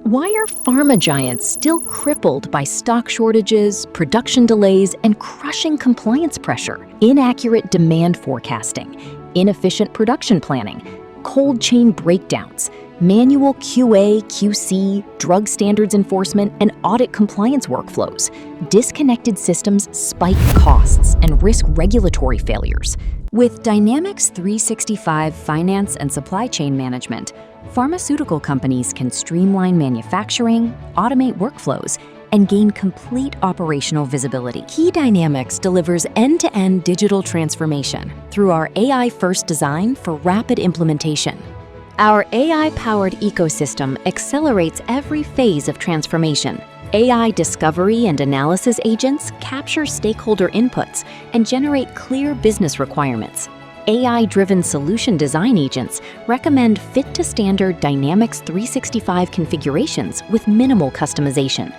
Why are pharma giants still crippled by stock shortages, production delays, and crushing compliance pressure? Inaccurate demand forecasting, inefficient production planning, cold chain breakdowns, manual QA, QC, drug standards enforcement, and audit compliance workflows. Disconnected systems spike costs and risk regulatory failures. With Dynamics 365 Finance and Supply Chain Management, pharmaceutical companies can streamline manufacturing, automate workflows, and gain complete operational visibility. Key Dynamics delivers end-to-end digital transformation through our AI-first design for rapid implementation. Our AI-powered ecosystem accelerates every phase of transformation. AI discovery and analysis agents capture stakeholder inputs and generate clear business requirements. AI-driven solution design agents recommend fit-to-standard Dynamics 365 configurations with minimal customization.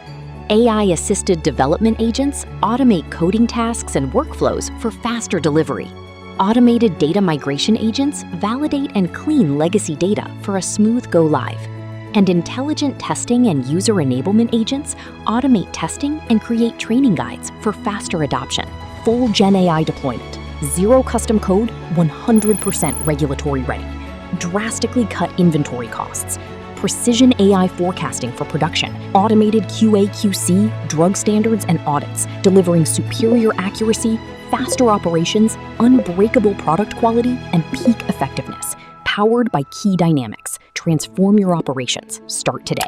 AI-assisted development agents automate coding tasks and workflows for faster delivery. Automated data migration agents validate and clean legacy data for a smooth go-live. And intelligent testing and user enablement agents automate testing and create training guides for faster adoption. Full Gen AI deployment. Zero custom code, 100% regulatory ready. Drastically cut inventory costs. Precision AI forecasting for production. Automated QA/QC, drug standards, and audits, delivering superior accuracy, faster operations, unbreakable product quality, and peak effectiveness. Powered by Key Dynamics. Transform your operations. Start today.